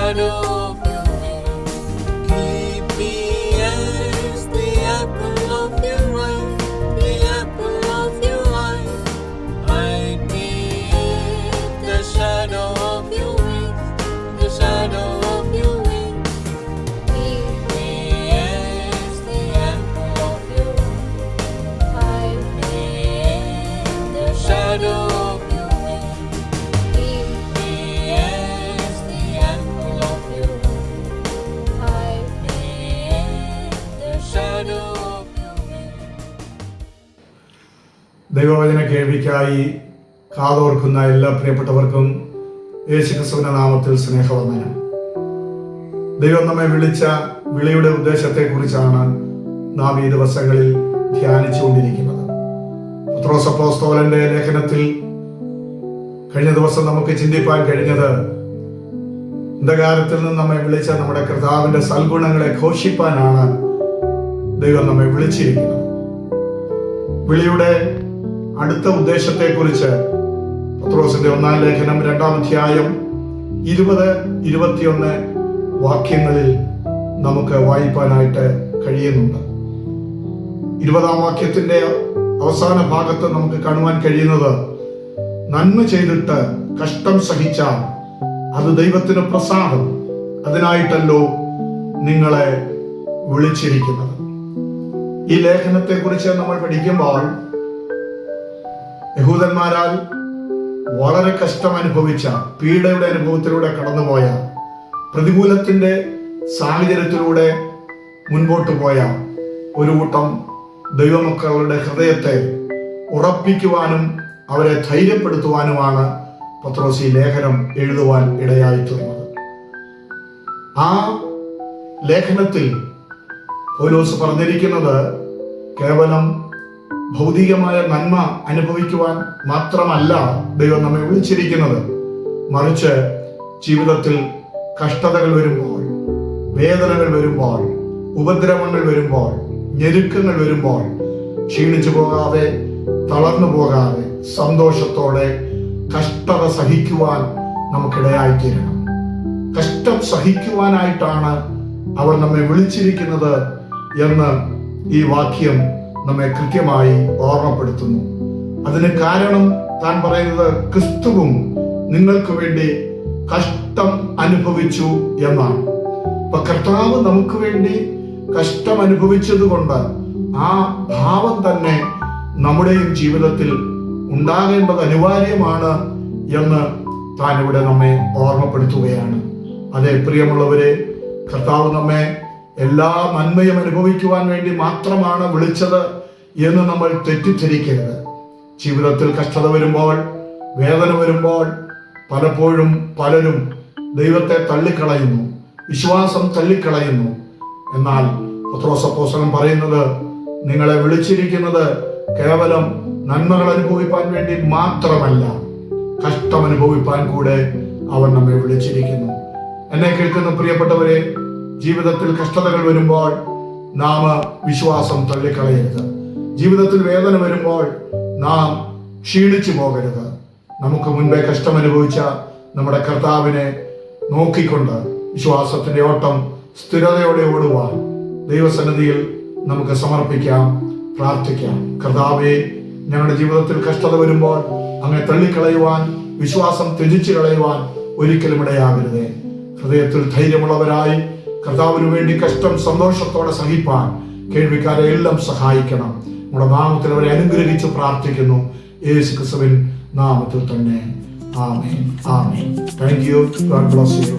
shadow of your wings. Keep me as the apple of your eye, the apple of your eye. Hide me in the shadow of your wings, the shadow of your wings. Keep me as the apple of your eye. Hide me in the shadow of your wings. Keep me as the apple of your eye. Hide me in the shadow of your wings. ദൈവവചന കേൾവിക്കായി കാതോർക്കുന്ന എല്ലാ പ്രിയപ്പെട്ടവർക്കും യേശുക്രിസ്തുവിന്റെ നാമത്തിൽ സ്നേഹവന്ദനം. ദൈവം നമ്മെ വിളിച്ച വിളിയുടെ ഉദ്ദേശത്തെക്കുറിച്ചാണ് നാം ഈ ദിവസങ്ങളിൽ ധ്യാനിച്ചുകൊണ്ടിരിക്കുന്നത്. പത്രോസ് അപ്പോസ്തലന്റെ ലേഖനത്തിൽ കഴിഞ്ഞ ദിവസം നമുക്ക് ചിന്തിപ്പാൻ കഴിഞ്ഞത്, അന്ധകാരത്തിൽ നിന്ന് നമ്മെ വിളിച്ച നമ്മുടെ കർത്താവിന്റെ സൽഗുണങ്ങളെ ഘോഷിപ്പാനാണ് ദൈവം നമ്മെ വിളിച്ചിരിക്കുന്നത്. വിളിയുടെ അടുത്ത ഉദ്ദേശത്തെക്കുറിച്ച് പത്രോസിന്റെ 1-ാം ലേഖനം 2-ാം അധ്യായം 20-21 വാക്യങ്ങളിൽ നമുക്ക് വായിപ്പാനായിട്ട് കഴിയുന്നുണ്ട്. 20-ാം വാക്യത്തിന്റെ അവസാന ഭാഗത്ത് നമുക്ക് കാണുവാൻ കഴിയുന്നത്, നന്മ ചെയ്തിട്ട് കഷ്ടം സഹിച്ചാൽ അത് ദൈവത്തിന് പ്രസാദം, അതിനായിട്ടല്ലോ നിങ്ങളെ വിളിച്ചിരിക്കുന്നത്. ഈ ലേഖനത്തെ കുറിച്ച് നമ്മൾ പഠിക്കുമ്പോൾ യഹൂദന്മാരാൽ വളരെ കഷ്ടം അനുഭവിച്ച, പീഡയുടെ അനുഭവത്തിലൂടെ കടന്നുപോയ, പ്രതികൂലത്തിന്റെ സാഹചര്യത്തിലൂടെ മുൻപോട്ട് പോയ ഒരു കൂട്ടം ദൈവമക്കളുടെ ഹൃദയത്തെ ഉറപ്പിക്കുവാനും അവരെ ധൈര്യപ്പെടുത്തുവാനുമാണ് പത്രോസ് ഈ ലേഖനം എഴുതുവാൻ ഇടയായിത്തീർന്നത്. ആ ലേഖനത്തിൽ പൗലോസ് പറഞ്ഞിരിക്കുന്നത് കേവലം ഭൗതികമായ നന്മ അനുഭവിക്കുവാൻ മാത്രമല്ല ദൈവം നമ്മെ വിളിച്ചിരിക്കുന്നത്, മറിച്ച് ജീവിതത്തിൽ കഷ്ടതകൾ വരുമ്പോൾ, വേദനകൾ വരുമ്പോൾ, ഉപദ്രവങ്ങൾ വരുമ്പോൾ, ഞെരുക്കങ്ങൾ വരുമ്പോൾ ക്ഷീണിച്ചു പോകാതെ, തളർന്നു പോകാതെ, സന്തോഷത്തോടെ കഷ്ടത സഹിക്കുവാൻ നമുക്കിടയായിത്തീരണം. കഷ്ടം സഹിക്കുവാനായിട്ടാണ് അവർ നമ്മെ വിളിച്ചിരിക്കുന്നത് എന്ന് ഈ വാക്യം നമ്മെ കൃത്യമായി ഓർമ്മപ്പെടുത്തുന്നു. അതിന് കാരണം താൻ പറയുന്നത്, ക്രിസ്തുവും നിങ്ങൾക്ക് വേണ്ടി കഷ്ടം അനുഭവിച്ചു എന്നാണ്. അപ്പൊ കർത്താവ് നമുക്ക് വേണ്ടി കഷ്ടം അനുഭവിച്ചത് കൊണ്ട് ആ ഭാവം തന്നെ നമ്മുടെയും ജീവിതത്തിൽ ഉണ്ടാകേണ്ടത് അനിവാര്യമാണ് എന്ന് താൻ ഇവിടെ നമ്മെ ഓർമ്മപ്പെടുത്തുകയാണ്. അതേ പ്രിയമുള്ളവരെ, കർത്താവ് നമ്മെ എല്ലാ നന്മയും അനുഭവിക്കുവാൻ വേണ്ടി മാത്രമാണ് വിളിച്ചത് എന്ന് നമ്മൾ തെറ്റിദ്ധരിക്കരുത്. ജീവിതത്തിൽ കഷ്ടത വരുമ്പോൾ, വേദന വരുമ്പോൾ പലപ്പോഴും പലരും ദൈവത്തെ തള്ളിക്കളയുന്നു, വിശ്വാസം തള്ളിക്കളയുന്നു. എന്നാൽ പത്രോസ് അപ്പോസ്തലൻ പറയുന്നത്, നിങ്ങളെ വിളിച്ചിരിക്കുന്നത് കേവലം നന്മകൾ അനുഭവിപ്പാൻ വേണ്ടി മാത്രമല്ല, കഷ്ടം അനുഭവിപ്പാൻ കൂടെ അവൻ നമ്മെ വിളിച്ചിരിക്കുന്നു. എന്നെ കേൾക്കുന്ന പ്രിയപ്പെട്ടവരെ, ജീവിതത്തിൽ കഷ്ടതകൾ വരുമ്പോൾ നാം വിശ്വാസം തള്ളിക്കളയരുത്. ജീവിതത്തിൽ വേദന വരുമ്പോൾ നാം ക്ഷീണിച്ചു പോകരുത്. നമുക്ക് മുൻപേ കഷ്ടം അനുഭവിച്ച നമ്മുടെ കർത്താവിനെ നോക്കിക്കൊണ്ട് വിശ്വാസത്തിന്റെ ഓട്ടം സ്ഥിരതയോടെ ഓടുവാൻ ദൈവസന്നിധിയിൽ നമുക്ക് സമർപ്പിക്കാം, പ്രാർത്ഥിക്കാം. കർത്താവേ, ഞങ്ങളുടെ ജീവിതത്തിൽ കഷ്ടത വരുമ്പോൾ അങ്ങേ തള്ളിക്കളയുവാൻ, വിശ്വാസം ത്യജിച്ചു കളയുവാൻ ഒരിക്കലും ഇടയാകരുതേ. ഹൃദയത്തിൽ ധൈര്യമുള്ളവരായി കർത്താവിന് വേണ്ടി കഷ്ടം സന്തോഷത്തോടെ സഹിപ്പാൻ കേൾവിക്കാരെ എല്ലാം സഹായിക്കണം. നമ്മുടെ നാമത്തിൽ അവരെ അനുഗ്രഹിച്ച് പ്രാർത്ഥിക്കുന്നു, യേശു ക്രിസ്തുവിൻ നാമത്തിൽ തന്നെ. Amen, amen. Thank you. God bless U.